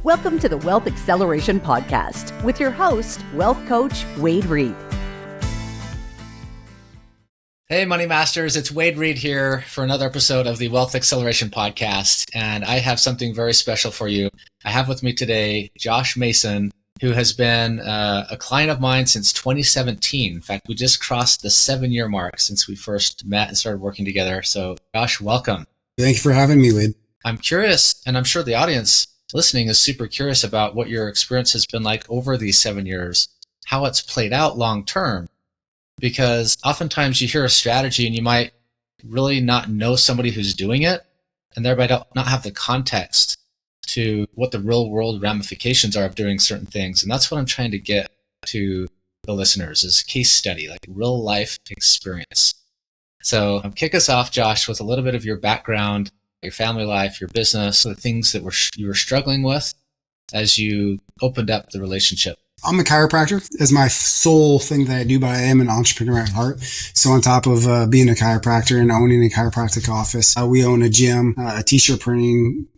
Welcome to the Wealth Acceleration Podcast with your host, wealth coach Wade Reed. Hey, Money Masters, it's Wade Reed here for another episode of the Wealth Acceleration Podcast, and I have something very special for you. I have with me today Josh Mason, who has been a client of mine since 2017. In fact, we just crossed the 7-year mark since we first met and started working together. So, Josh, welcome. Thank you for having me, Wade. I'm curious, and I'm sure the audience listening is super curious about what your experience has been like over these 7 years, how it's played out long term. Because oftentimes you hear a strategy and you might really not know somebody who's doing it, and thereby not have the context to what the real world ramifications are of doing certain things. And that's what I'm trying to get to the listeners is case study, like real life experience. So kick us off, Josh, with a little bit of your background, your family life, your business, the things that you were struggling with as you opened up the relationship. I'm a chiropractor as my sole thing that I do, but I am an entrepreneur at heart. So on top of being a chiropractor and owning a chiropractic office, we own a gym, a t-shirt printing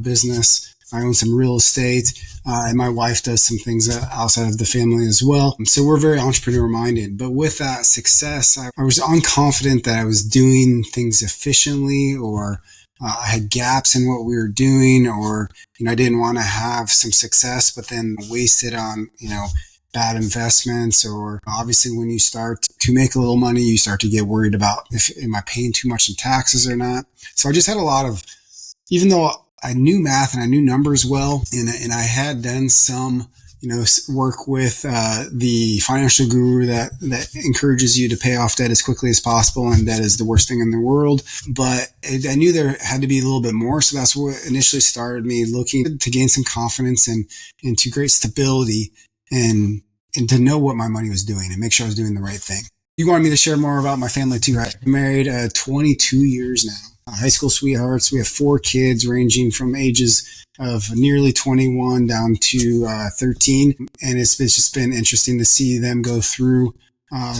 business. I own some real estate, and my wife does some things outside of the family as well. So we're very entrepreneur minded. But with that success, I was unconfident that I was doing things efficiently, or I had gaps in what we were doing, or, I didn't want to have some success, but then waste it on, bad investments. Or obviously when you start to make a little money, you start to get worried about am I paying too much in taxes or not? So I just had a lot of, even though I knew math and I knew numbers well, and I had done some, work with the financial guru that encourages you to pay off debt as quickly as possible, and debt is the worst thing in the world. But I knew there had to be a little bit more, so that's what initially started me looking to gain some confidence and to great stability and to know what my money was doing and make sure I was doing the right thing. You wanted me to share more about my family too, right? I'm married 22 years now. High school sweethearts. We have 4 kids ranging from ages of nearly 21 down to 13. And it's just been interesting to see them go through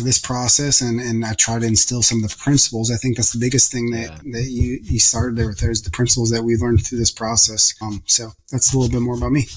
this process. And I try to instill some of the principles. I think that's the biggest thing that you started there with. There's the principles that we've learned through this process. So that's a little bit more about me.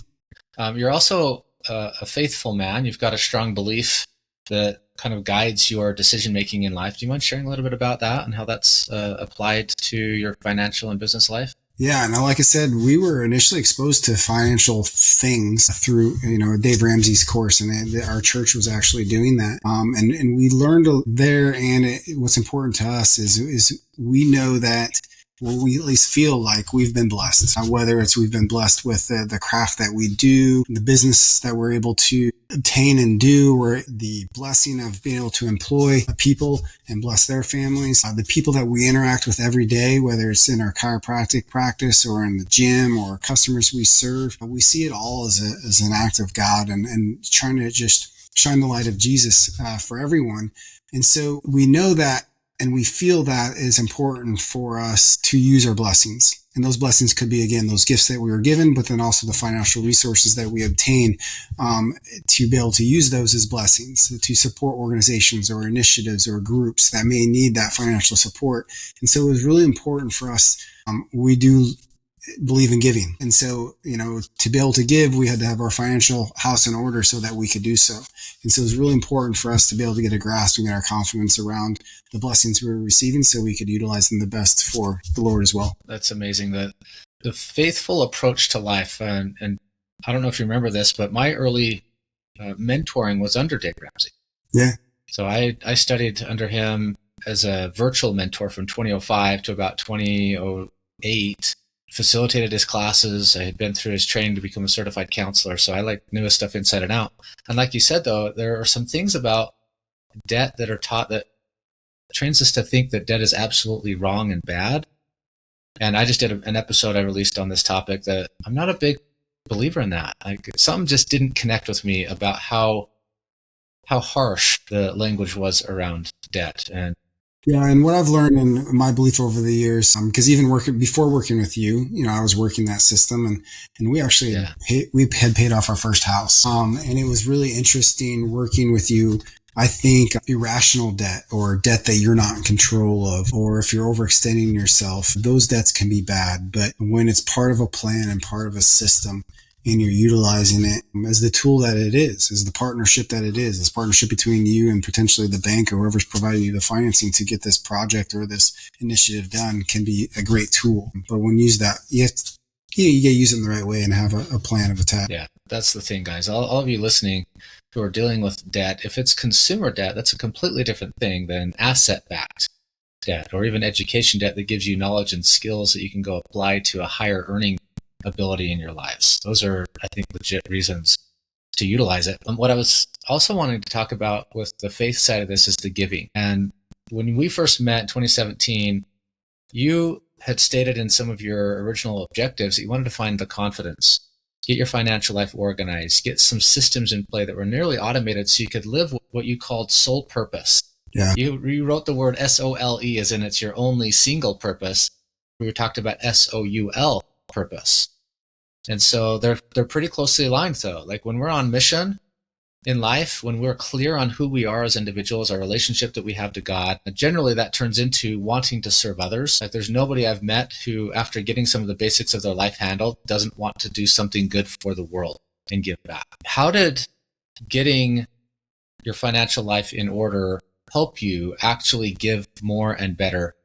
You're also a faithful man. You've got a strong belief that kind of guides your decision-making in life. Do you mind sharing a little bit about that and how that's applied to your financial and business life? Yeah. And like I said, we were initially exposed to financial things through, Dave Ramsey's course, and our church was actually doing that. And we learned there, and what's important to us is we know that, well, we at least feel like we've been blessed, whether it's we've been blessed with the craft that we do, the business that we're able to obtain and do, or the blessing of being able to employ people and bless their families, the people that we interact with every day, whether it's in our chiropractic practice or in the gym or customers we serve. We see it all as an act of God and trying to just shine the light of Jesus for everyone. And so we know that, and we feel that is important for us to use our blessings. And those blessings could be, again, those gifts that we were given, but then also the financial resources that we obtain to be able to use those as blessings to support organizations or initiatives or groups that may need that financial support. And so it was really important for us. We do believe in giving. And so, to be able to give, we had to have our financial house in order so that we could do so. And so it was really important for us to be able to get a grasp and get our confidence around the blessings we were receiving so we could utilize them the best for the Lord as well. That's amazing. The faithful approach to life. And I don't know if you remember this, but my early mentoring was under Dave Ramsey. Yeah. So I studied under him as a virtual mentor from 2005 to about 2008. Facilitated his classes. I had been through his training to become a certified counselor, so I knew his stuff inside and out. And like you said, though, there are some things about debt that are taught that trains us to think that debt is absolutely wrong and bad. And I just did an episode I released on this topic that I'm not a big believer in that. Something just didn't connect with me about how harsh the language was around debt. Yeah, and what I've learned in my belief over the years, because even before working with you, I was working that system, and we actually had paid off our first house, and it was really interesting working with you. I think irrational debt or debt that you're not in control of, or if you're overextending yourself, those debts can be bad. But when it's part of a plan and part of a system, and you're utilizing it as the tool that it is, as the partnership that it is, this partnership between you and potentially the bank or whoever's providing you the financing to get this project or this initiative done, can be a great tool. But when you use that, you got to use it in the right way and have a plan of attack. Yeah, that's the thing, guys. All of you listening who are dealing with debt, if it's consumer debt, that's a completely different thing than asset-backed debt or even education debt that gives you knowledge and skills that you can go apply to a higher earning ability in your lives. Those are, I think, legit reasons to utilize it. And what I was also wanting to talk about with the faith side of this is the giving. And when we first met in 2017, you had stated in some of your original objectives that you wanted to find the confidence, get your financial life organized, get some systems in play that were nearly automated so you could live what you called soul purpose. Yeah. You wrote the word SOLE as in it's your only single purpose. We talked about SOUL purpose. And so they're pretty closely aligned though. Like when we're on mission in life, when we're clear on who we are as individuals, our relationship that we have to God, generally that turns into wanting to serve others. Like there's nobody I've met who, after getting some of the basics of their life handled, doesn't want to do something good for the world and give back. How did getting your financial life in order help you actually give more and better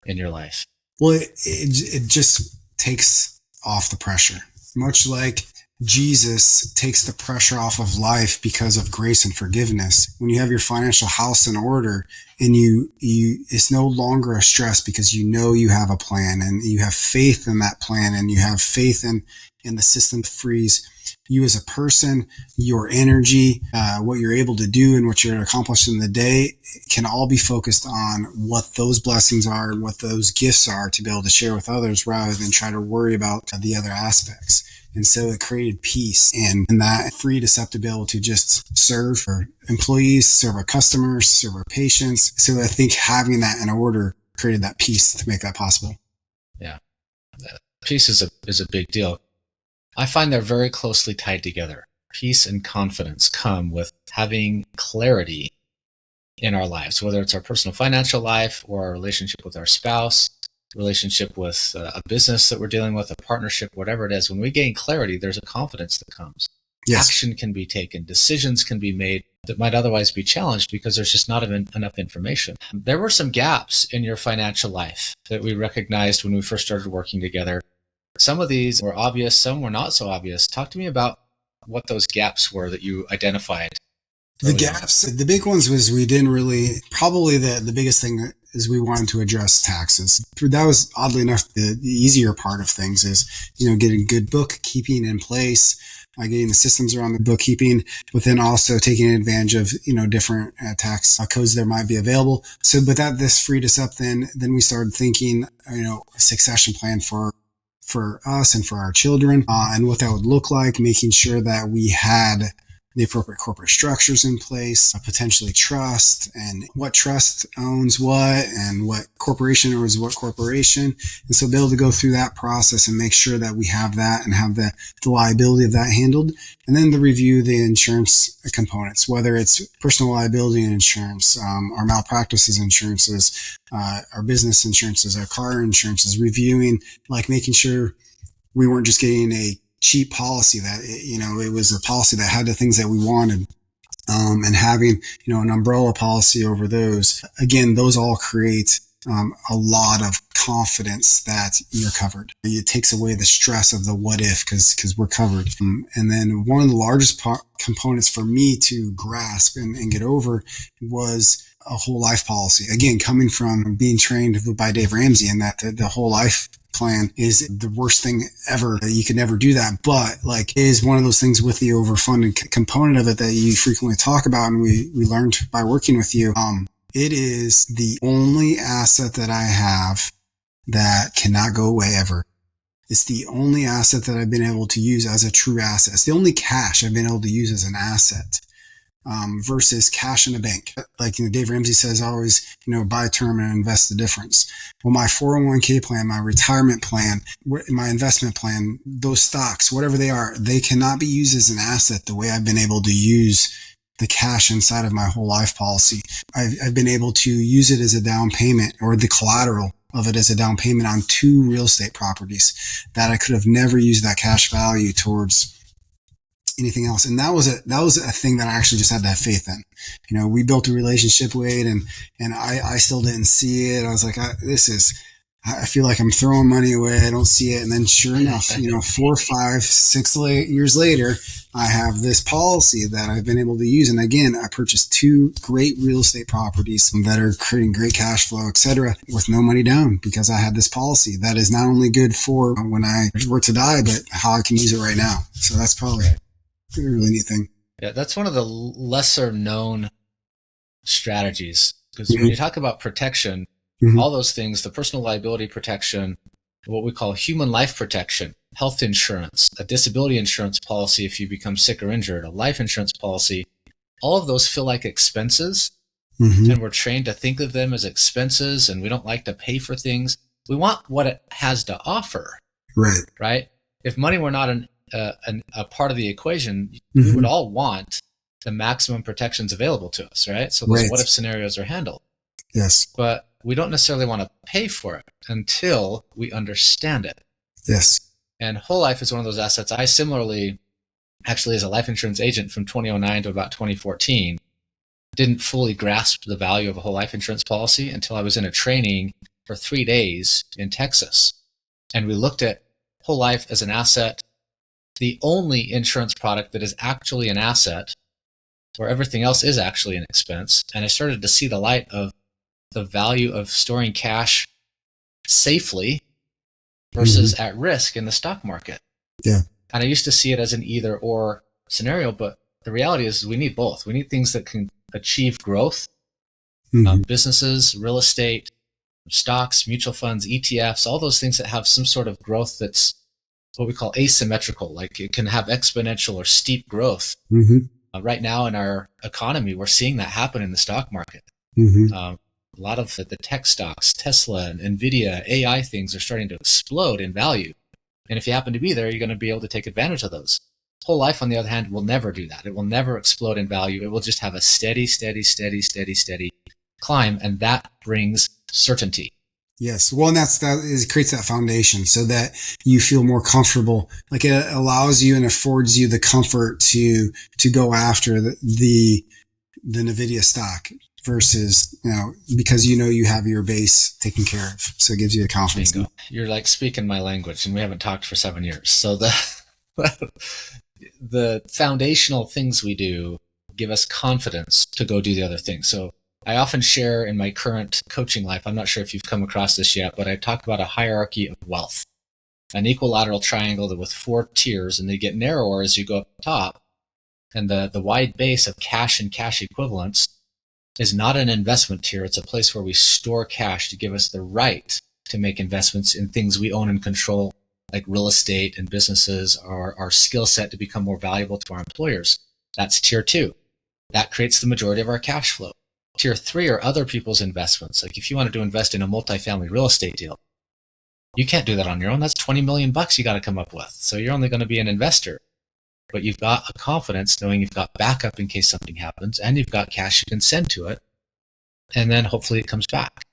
in your life? Well, it just takes off the pressure. Much like Jesus takes the pressure off of life because of grace and forgiveness. When you have your financial house in order and it's no longer a stress because you know you have a plan and you have faith in that plan and you have faith in the system frees you as a person, your energy, what you're able to do and what you're accomplished in the day can all be focused on what those blessings are and what those gifts are to be able to share with others rather than try to worry about the other aspects. And so it created peace and that freed us up to be able to just serve our employees, serve our customers, serve our patients. So I think having that in order created that peace to make that possible. Yeah. Peace is a big deal. I find they're very closely tied together. Peace and confidence come with having clarity in our lives, whether it's our personal financial life or our relationship with our spouse, relationship with a business that we're dealing with, a partnership, whatever it is. When we gain clarity, there's a confidence that comes. Yes. Action can be taken. Decisions can be made that might otherwise be challenged because there's just not enough information. There were some gaps in your financial life that we recognized when we first started working together. Some of these were obvious, some were not so obvious. Talk to me about what those gaps were that you identified. The gaps, the big ones was we didn't really, probably the biggest thing is we wanted to address taxes. That was oddly enough the easier part of things is, getting good bookkeeping in place, getting the systems around the bookkeeping, but then also taking advantage of, different tax codes that might be available. So, but this freed us up then we started thinking, a succession plan for us and for our children, and what that would look like, making sure that we had the appropriate corporate structures in place, potentially trust, and what trust owns what, and what corporation owns what corporation. And so be able to go through that process and make sure that we have that and have the liability of that handled. And then to review the insurance components, whether it's personal liability insurance, our malpractices insurances, our business insurances, our car insurances, reviewing, making sure we weren't just getting a cheap policy that, it was a policy that had the things that we wanted, and having, an umbrella policy over those. Again, those all create a lot of confidence that you're covered. It takes away the stress of the what if because we're covered. And then one of the largest components for me to grasp and get over was a whole life policy. Again, coming from being trained by Dave Ramsey, and that the whole life plan is the worst thing ever. You could never do that. But it is one of those things with the overfunded component of it that you frequently talk about. And we learned by working with you. It is the only asset that I have that cannot go away ever. It's the only asset that I've been able to use as a true asset. It's the only cash I've been able to use as an asset. Versus cash in a bank. Dave Ramsey says always, buy term and invest the difference. Well, my 401k plan, my retirement plan, my investment plan, those stocks, whatever they are, they cannot be used as an asset the way I've been able to use the cash inside of my whole life policy. I've been able to use it as a down payment, or the collateral of it as a down payment on 2 real estate properties that I could have never used that cash value towards anything else. And that was a thing that I actually just had to have faith in. We built a relationship, Wade, and I still didn't see it. I was like, I feel like I'm throwing money away. I don't see it. And then sure enough, 4, 5, 6 years later, I have this policy that I've been able to use. And again, I purchased 2 great real estate properties that are creating great cash flow, et cetera, with no money down, because I had this policy that is not only good for when I were to die, but how I can use it right now. So that's probably a really neat thing. Yeah, that's one of the lesser known strategies, because when you talk about protection, all those things, the personal liability protection, what we call human life protection, health insurance, a disability insurance policy if you become sick or injured, a life insurance policy, all of those feel like expenses. And we're trained to think of them as expenses, and we don't like to pay for things. We want what it has to offer. Right? If money were not a part of the equation, we would all want the maximum protections available to us, right? So those what if scenarios are handled. Yes. But we don't necessarily want to pay for it until we understand it. Yes. And whole life is one of those assets. I similarly, actually as a life insurance agent from 2009 to about 2014, didn't fully grasp the value of a whole life insurance policy until I was in a training for 3 days in Texas. And we looked at whole life as an asset, the only insurance product that is actually an asset, where everything else is actually an expense. And I started to see the light of the value of storing cash safely versus at risk in the stock market. Yeah. And I used to see it as an either or scenario, but the reality is we need both. We need things that can achieve growth, businesses, real estate, stocks, mutual funds, ETFs, all those things that have some sort of growth that's what we call asymmetrical, like it can have exponential or steep growth. Right now in our economy, we're seeing that happen in the stock market. A lot of the tech stocks, Tesla and Nvidia, AI things are starting to explode in value. And if you happen to be there, you're going to be able to take advantage of those. Whole life, on the other hand, will never do that. It will never explode in value. It will just have a steady climb, and that brings certainty. Yes. Well, and it creates that foundation so that you feel more comfortable. Like it allows you and affords you the comfort to go after the Nvidia stock versus, because you have your base taken care of. So it gives you the confidence. Bingo. You're like speaking my language, and we haven't talked for 7 years. So the foundational things we do give us confidence to go do the other things. So I often share in my current coaching life, I'm not sure if you've come across this yet, but I talk about a hierarchy of wealth, an equilateral triangle with 4 tiers, and they get narrower as you go up top. And the wide base of cash and cash equivalents is not an investment tier. It's a place where we store cash to give us the right to make investments in things we own and control, like real estate and businesses, or our skill set to become more valuable to our employers. That's tier 2. That creates the majority of our cash flow. Tier 3 are other people's investments. Like if you wanted to invest in a multifamily real estate deal, you can't do that on your own. That's $20 million you got to come up with. So you're only going to be an investor. But you've got a confidence knowing you've got backup in case something happens, and you've got cash you can send to it, and then hopefully it comes back.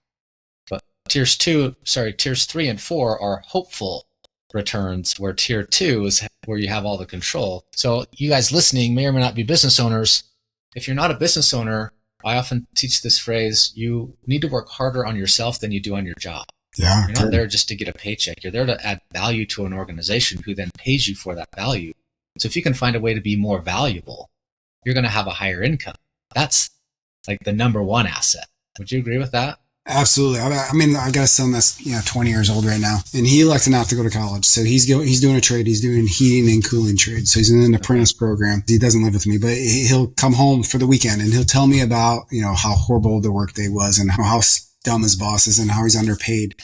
But tiers 3 and 4 are hopeful returns, where tier 2 is where you have all the control. So you guys listening may or may not be business owners. If you're not a business owner, I often teach this phrase: you need to work harder on yourself than you do on your job. Yeah, you're not there just to get a paycheck. You're there to add value to an organization who then pays you for that value. So if you can find a way to be more valuable, you're going to have a higher income. That's like the number one asset. Would you agree with that? Absolutely. I mean, I got a son that's 20 years old right now, and he elected not to go to college. So he's doing a trade. He's doing heating and cooling trade. So he's in an apprentice program. He doesn't live with me, but he'll come home for the weekend and he'll tell me about how horrible the workday was and how dumb his boss is and how he's underpaid.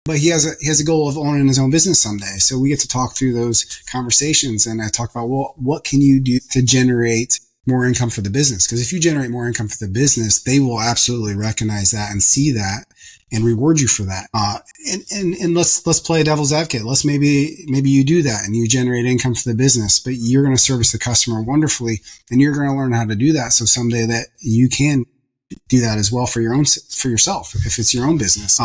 But he has a goal of owning his own business someday. So we get to talk through those conversations, and I talk about, well, what can you do to generate more income for the business? Because if you generate more income for the business, they will absolutely recognize that and see that and reward you for that. And let's play devil's advocate. Let's maybe you do that and you generate income for the business, but you're going to service the customer wonderfully, and you're going to learn how to do that. So someday that you can do that as well for yourself, if it's your own business.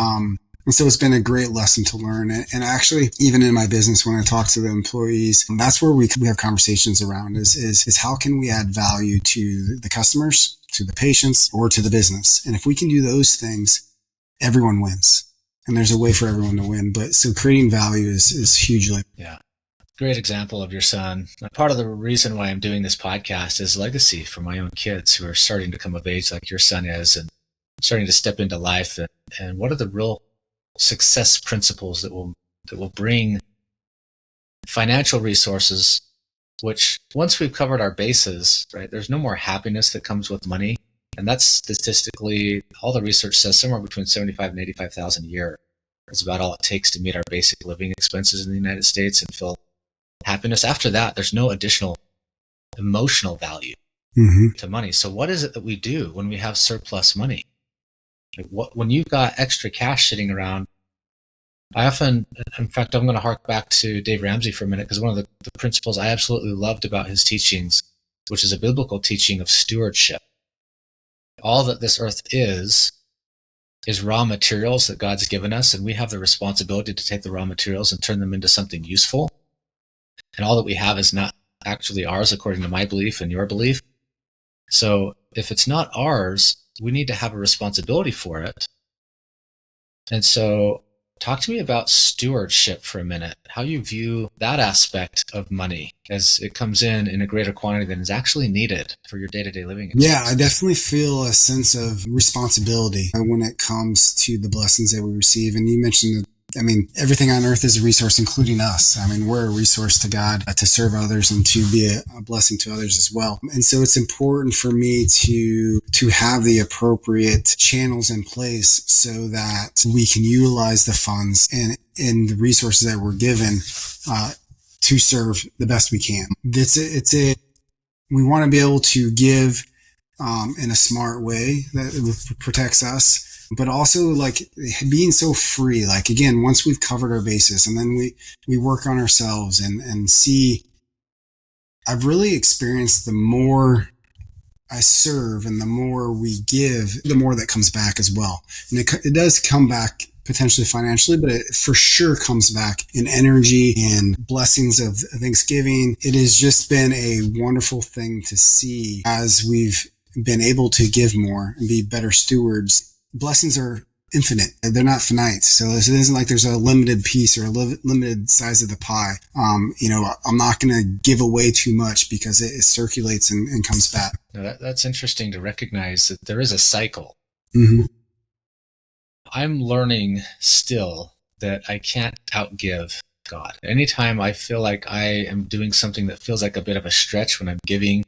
And so it's been a great lesson to learn. And actually, even in my business, when I talk to the employees, that's where we have conversations around is how can we add value to the customers, to the patients, or to the business? And if we can do those things, everyone wins. And there's a way for everyone to win. But so creating value is hugely. Yeah. Great example of your son. Part of the reason why I'm doing this podcast is legacy for my own kids who are starting to come of age like your son is and starting to step into life. And what are the real success principles that will bring financial resources, which once we've covered our bases, right, there's no more happiness that comes with money. And that's statistically, all the research says somewhere between 75 and 85,000 a year. It's about all it takes to meet our basic living expenses in the United States and feel happiness. After that, there's no additional emotional value to money. So what is it that we do when we have surplus money? When you've got extra cash sitting around, I often, in fact, I'm going to hark back to Dave Ramsey for a minute, because one of the principles I absolutely loved about his teachings, which is a biblical teaching of stewardship. All that this earth is raw materials that God's given us, and we have the responsibility to take the raw materials and turn them into something useful. And all that we have is not actually ours, according to my belief and your belief. So if it's not ours, we need to have a responsibility for it. And so talk to me about stewardship for a minute, how you view that aspect of money as it comes in a greater quantity than is actually needed for your day-to-day living. Yeah, I definitely feel a sense of responsibility when it comes to the blessings that we receive. And you mentioned everything on earth is a resource, including us. We're a resource to God to serve others and to be a blessing to others as well. And so it's important for me to have the appropriate channels in place so that we can utilize the funds and the resources that we're given to serve the best we can. We want to be able to give in a smart way that protects us, but also like being so free. Like, again, once we've covered our bases and then we work on ourselves and see, I've really experienced the more I serve and the more we give, the more that comes back as well. And it does come back potentially financially, but it for sure comes back in energy and blessings of Thanksgiving. It has just been a wonderful thing to see as we've been able to give more and be better stewards. Blessings are infinite. They're not finite. So it isn't like there's a limited piece or a limited size of the pie. I'm not going to give away too much because it circulates and comes back. Now that's interesting to recognize that there is a cycle. Mm-hmm. I'm learning still that I can't outgive God. Anytime I feel like I am doing something that feels like a bit of a stretch when I'm giving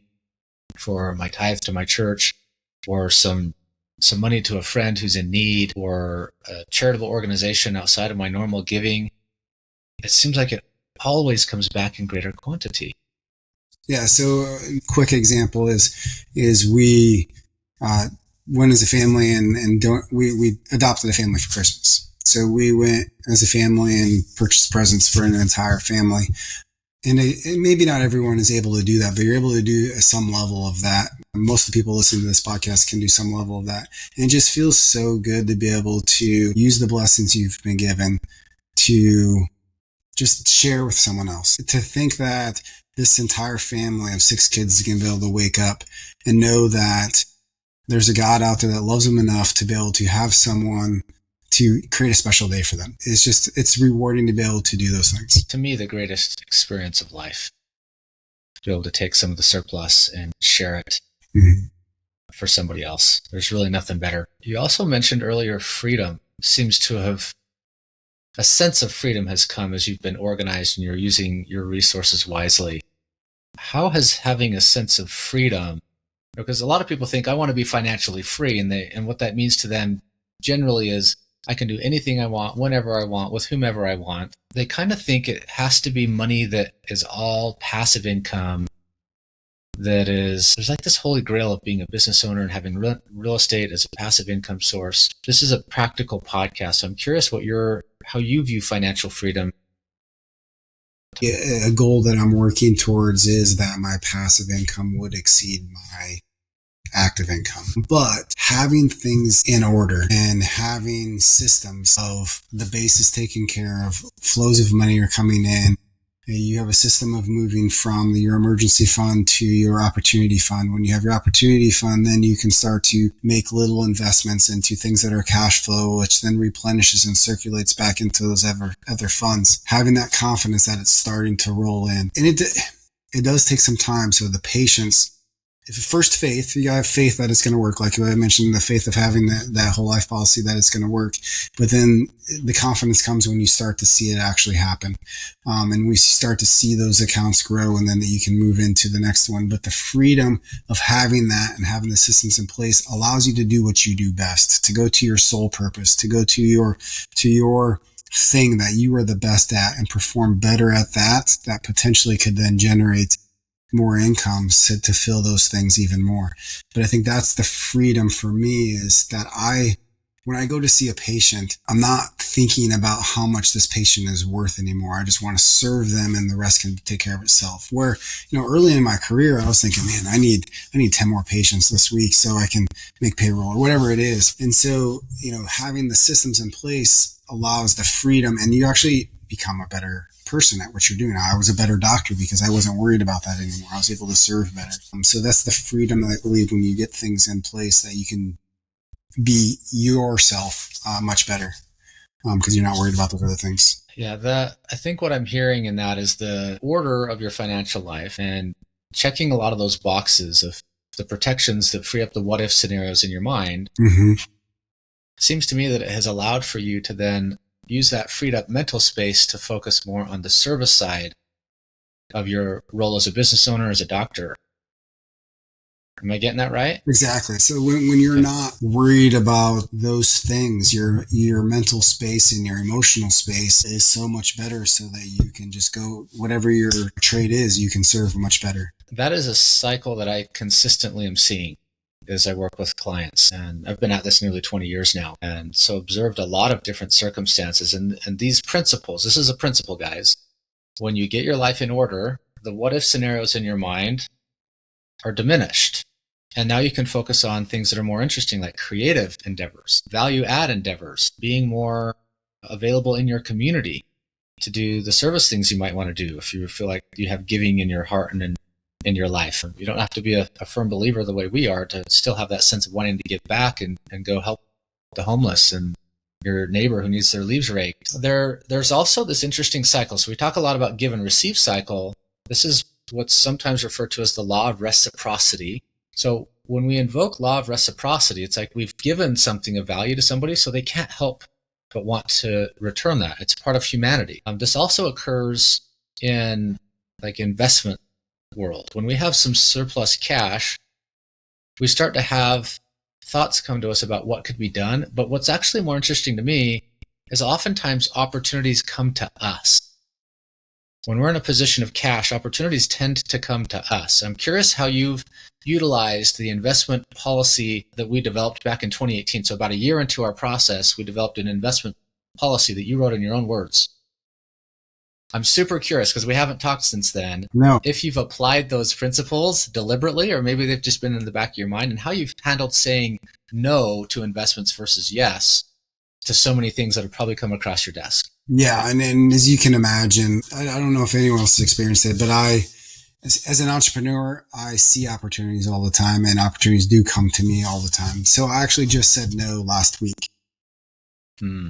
for my tithe to my church, or some money to a friend who's in need, or a charitable organization outside of my normal giving, it seems like it always comes back in greater quantity. Yeah. So a quick example is we went as a family and we adopted a family for Christmas. So we went as a family and purchased presents for an entire family. And maybe not everyone is able to do that, but you're able to do some level of that. Most of the people listening to this podcast can do some level of that. And it just feels so good to be able to use the blessings you've been given to just share with someone else. To think that this entire family of 6 kids is going to be able to wake up and know that there's a God out there that loves them enough to be able to have someone to create a special day for them. It's rewarding to be able to do those things. To me, the greatest experience of life, to be able to take some of the surplus and share it for somebody else. There's really nothing better. You also mentioned earlier freedom. Seems to have, a sense of freedom has come as you've been organized and you're using your resources wisely. How has having a sense of freedom, because a lot of people think I want to be financially free, and what that means to them generally is I can do anything I want, whenever I want, with whomever I want. They kind of think it has to be money that is all passive income. There's like this holy grail of being a business owner and having real estate as a passive income source. This is a practical podcast, so I'm curious how you view financial freedom. A goal that I'm working towards is that my passive income would exceed my active income. But having things in order and having systems of the base is taken care of, flows of money are coming in. You have a system of moving from your emergency fund to your opportunity fund. When you have your opportunity fund, then you can start to make little investments into things that are cash flow, which then replenishes and circulates back into those other funds. Having that confidence that it's starting to roll in. And it does take some time. So the patience, first faith, you gotta have faith that it's going to work. Like I mentioned, the faith of having that whole life policy that it's going to work. But then the confidence comes when you start to see it actually happen. And we start to see those accounts grow, and then that you can move into the next one. But the freedom of having that and having the systems in place allows you to do what you do best, to go to your sole purpose, to go to your thing that you are the best at and perform better at that potentially could then generate more income to fill those things even more. But I think that's the freedom for me, is that when I go to see a patient, I'm not thinking about how much this patient is worth anymore. I just want to serve them and the rest can take care of itself. Where, early in my career, I was thinking, man, I need 10 more patients this week so I can make payroll or whatever it is. And so, having the systems in place allows the freedom, and you actually become a better person at what you're doing. I was a better doctor because I wasn't worried about that anymore. I was able to serve better. So that's the freedom that I believe when you get things in place that you can be yourself much better because you're not worried about those other things. Yeah, I think what I'm hearing in that is the order of your financial life and checking a lot of those boxes of the protections that free up the what if scenarios in your mind. Mm-hmm. Seems to me that it has allowed for you to then use that freed up mental space to focus more on the service side of your role as a business owner, as a doctor. Am I getting that right? Exactly. So when you're not worried about those things, your mental space and your emotional space is so much better, so that you can just go, whatever your trade is, you can serve much better. That is a cycle that I consistently am seeing as I work with clients. And I've been at this nearly 20 years now. And so observed a lot of different circumstances. And these principles, this is a principle, guys. When you get your life in order, the what if scenarios in your mind are diminished. And now you can focus on things that are more interesting, like creative endeavors, value add endeavors, being more available in your community to do the service things you might want to do if you feel like you have giving in your heart and in your life. You don't have to be a firm believer the way we are to still have that sense of wanting to give back and go help the homeless and your neighbor who needs their leaves raked. There's also this interesting cycle. So we talk a lot about give and receive cycle. This is what's sometimes referred to as the law of reciprocity. So when we invoke law of reciprocity, it's like we've given something of value to somebody, so they can't help but want to return that. It's part of humanity. This also occurs in like investment world. When we have some surplus cash, we start to have thoughts come to us about what could be done. But what's actually more interesting to me is oftentimes opportunities come to us. When we're in a position of cash, opportunities tend to come to us. I'm curious how you've utilized the investment policy that we developed back in 2018. So about a year into our process, we developed an investment policy that you wrote in your own words. I'm super curious because we haven't talked since then. No. If you've applied those principles deliberately, or maybe they've just been in the back of your mind, and how you've handled saying no to investments versus yes to so many things that have probably come across your desk. Yeah. And as you can imagine, I don't know if anyone else has experienced it, but as an entrepreneur, I see opportunities all the time, and opportunities do come to me all the time. So I actually just said no last week.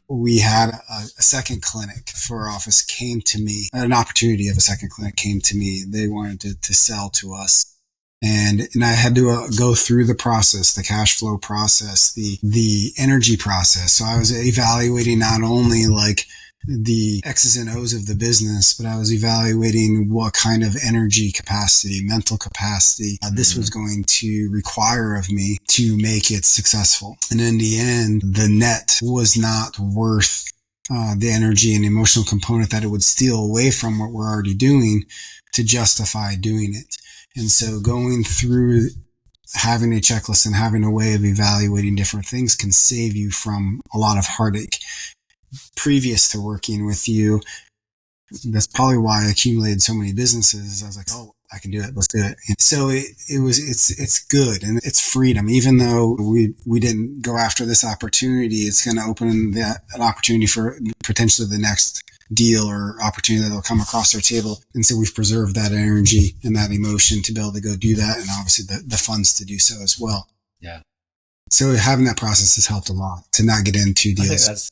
We had a second clinic for our office came to me, an opportunity of a second clinic came to me. They wanted to sell to us. And I had to go through the process, the cash flow process, the energy process. So I was evaluating not only like the X's and O's of the business, but I was evaluating what kind of energy capacity, mental capacity this was going to require of me to make it successful. And in the end, the net was not worth the energy and emotional component that it would steal away from what we're already doing to justify doing it. And so going through having a checklist and having a way of evaluating different things can save you from a lot of heartache. Previous to working with you, that's probably why I accumulated so many businesses. I was like, oh, I can do it. Let's do it. And so it's good and it's freedom. Even though we didn't go after this opportunity, it's going to open an opportunity for potentially the next deal or opportunity that will come across our table. And so we've preserved that energy and that emotion to be able to go do that. And obviously the funds to do so as well. Yeah. So having that process has helped a lot to not get into deals.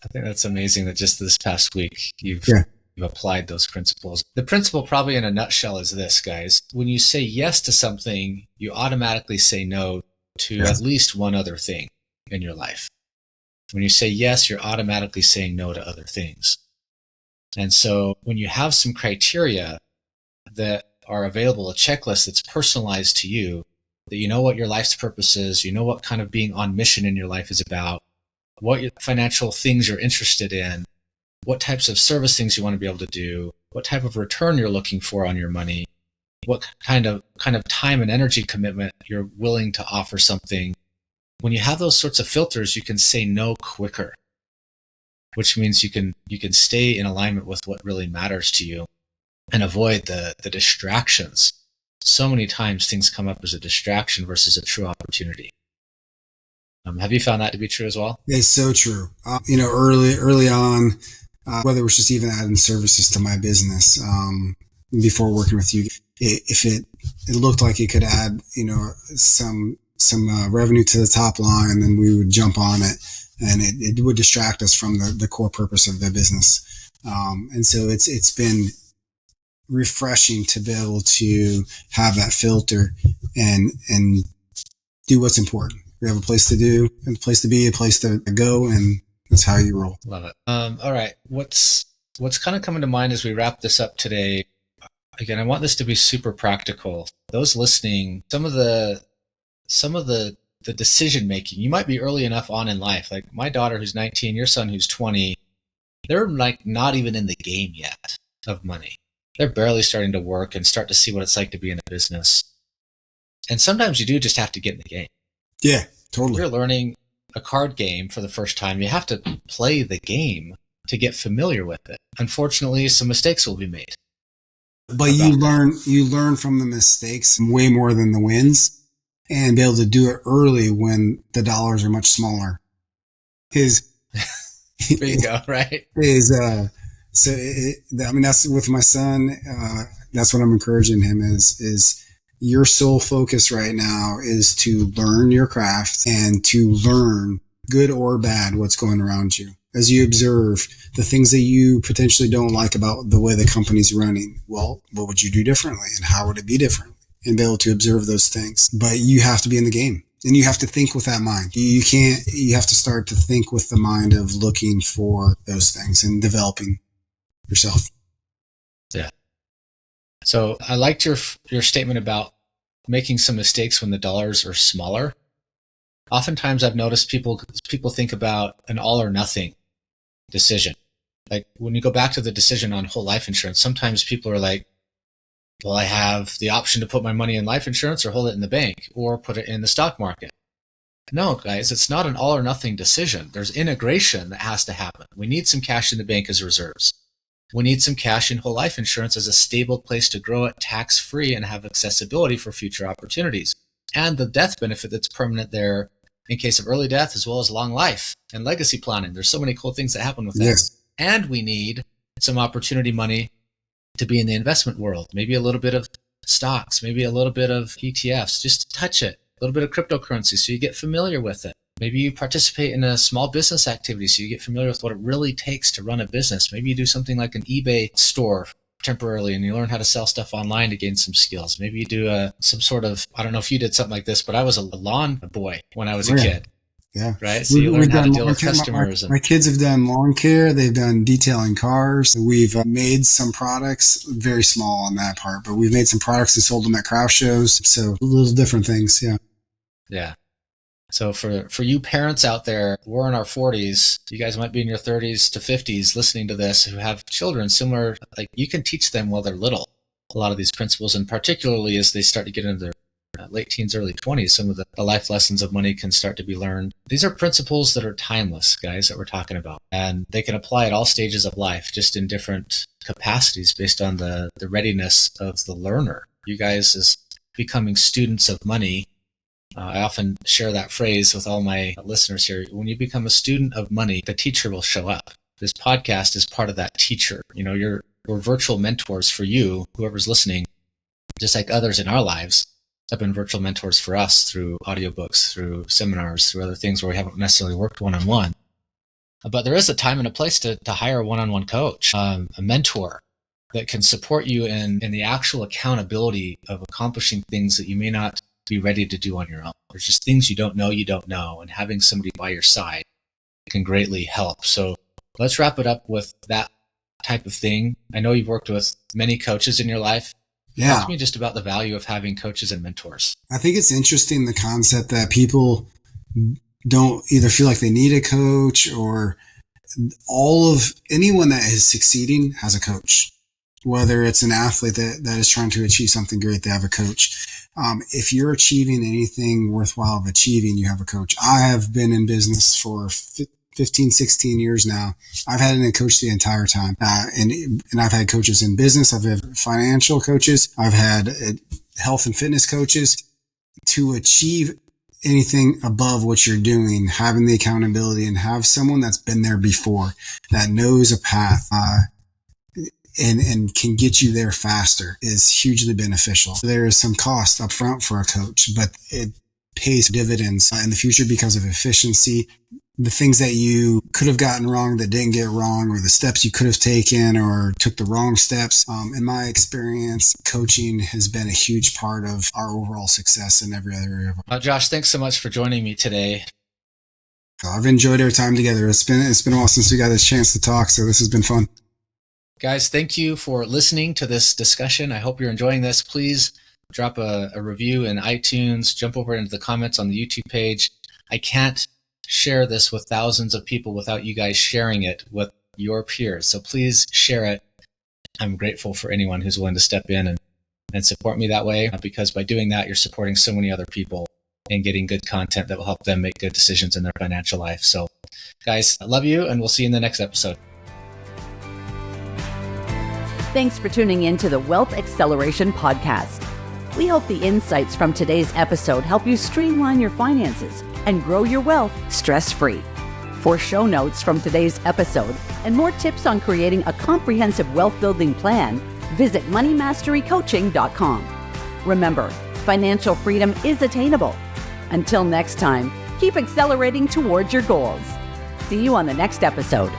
I think that's amazing that just this past week you've applied those principles. The principle probably in a nutshell is this, guys. When you say yes to something, you automatically say no to at least one other thing in your life. When you say yes, you're automatically saying no to other things. And so when you have some criteria that are available, a checklist that's personalized to you, that you know what your life's purpose is, you know what kind of being on mission in your life is about, what your financial things you're interested in, what types of service things you want to be able to do, what type of return you're looking for on your money, what kind of time and energy commitment you're willing to offer something. When you have those sorts of filters, you can say no quicker, which means you can stay in alignment with what really matters to you and avoid the distractions. So many times things come up as a distraction versus a true opportunity. Have you found that to be true as well? It's so true. Early on, whether it was just even adding services to my business, before working with you, if it looked like it could add, some revenue to the top line, then we would jump on it, and it would distract us from the core purpose of the business. And so it's been refreshing to be able to have that filter and do what's important. We have a place to do, a place to be, a place to go, and that's how you roll. Love it. All right. What's kind of coming to mind as we wrap this up today? Again, I want this to be super practical. Those listening, some of the decision making, you might be early enough on in life. Like my daughter who's 19, your son who's 20, they're like not even in the game yet of money. They're barely starting to work and start to see what it's like to be in a business. And sometimes you do just have to get in the game. Yeah, totally. If you're learning a card game for the first time, you have to play the game to get familiar with it. Unfortunately, some mistakes will be made. But you learn from the mistakes way more than the wins, and be able to do it early when the dollars are much smaller. There you go, right? That's with my son. That's what I'm encouraging him is your sole focus right now is to learn your craft and to learn, good or bad, what's going around you. As you observe the things that you potentially don't like about the way the company's running, well, what would you do differently and how would it be different? And be able to observe those things. But you have to be in the game and you have to think with that mind. You have to start to think with the mind of looking for those things and developing yourself. Yeah. So I liked your statement about making some mistakes when the dollars are smaller. Oftentimes I've noticed people think about an all or nothing decision. Like when you go back to the decision on whole life insurance, sometimes people are like, well, I have the option to put my money in life insurance or hold it in the bank or put it in the stock market. No, guys, it's not an all or nothing decision. There's integration that has to happen. We need some cash in the bank as reserves. We need some cash in whole life insurance as a stable place to grow it tax-free and have accessibility for future opportunities. And the death benefit that's permanent there in case of early death, as well as long life and legacy planning. There's so many cool things that happen with that. Yes. And we need some opportunity money to be in the investment world. Maybe a little bit of stocks, maybe a little bit of ETFs, just touch it. A little bit of cryptocurrency so you get familiar with it. Maybe you participate in a small business activity so you get familiar with what it really takes to run a business. Maybe you do something like an eBay store temporarily and you learn how to sell stuff online to gain some skills. Maybe you do some sort of, I don't know if you did something like this, but I was a lawn boy when I was a kid. Yeah. Right? So you learn how to deal with customers. My kids have done lawn care. They've done detailing cars. We've made some products, very small on that part, but we've made some products and sold them at craft shows. So little different things. Yeah. Yeah. So for you parents out there, we're in our 40s, you guys might be in your 30s to 50s listening to this who have children similar, like you can teach them while they're little, a lot of these principles, and particularly as they start to get into their late teens, early 20s, some of the life lessons of money can start to be learned. These are principles that are timeless, guys, that we're talking about. And they can apply at all stages of life, just in different capacities based on the readiness of the learner. You guys, as becoming students of money, I often share that phrase with all my listeners here. When you become a student of money, the teacher will show up. This podcast is part of that teacher. We're virtual mentors for you, whoever's listening, just like others in our lives have been virtual mentors for us through audiobooks, through seminars, through other things where we haven't necessarily worked one-on-one. But there is a time and a place to hire a one-on-one coach, a mentor that can support you in the actual accountability of accomplishing things that you may not be ready to do on your own. There's just things you don't know, and having somebody by your side can greatly help. So let's wrap it up with that type of thing. I know you've worked with many coaches in your life. Yeah. Talk to me just about the value of having coaches and mentors. I think it's interesting, the concept that people don't either feel like they need a coach, or anyone that is succeeding has a coach. Whether it's an athlete that is trying to achieve something great, they have a coach. If you're achieving anything worthwhile of achieving, you have a coach. I have been in business for 15, 16 years now. I've had a coach the entire time. And I've had coaches in business. I've had financial coaches. I've had health and fitness coaches. To achieve anything above what you're doing, having the accountability and have someone that's been there before, that knows a path, and can get you there faster is hugely beneficial. There is some cost up front for a coach, but it pays dividends in the future because of efficiency. The things that you could have gotten wrong that didn't get wrong, or the steps you could have taken or took the wrong steps. In my experience, coaching has been a huge part of our overall success in every other area. Josh, thanks so much for joining me today. I've enjoyed our time together. It's been a while since we got this chance to talk, so this has been fun. Guys, thank you for listening to this discussion. I hope you're enjoying this. Please drop a review in iTunes, jump over into the comments on the YouTube page. I can't share this with thousands of people without you guys sharing it with your peers. So please share it. I'm grateful for anyone who's willing to step in and support me that way, because by doing that, you're supporting so many other people and getting good content that will help them make good decisions in their financial life. So guys, I love you, and we'll see you in the next episode. Thanks for tuning in to the Wealth Acceleration Podcast. We hope the insights from today's episode help you streamline your finances and grow your wealth stress-free. For show notes from today's episode and more tips on creating a comprehensive wealth-building plan, visit moneymasterycoaching.com. Remember, financial freedom is attainable. Until next time, keep accelerating towards your goals. See you on the next episode.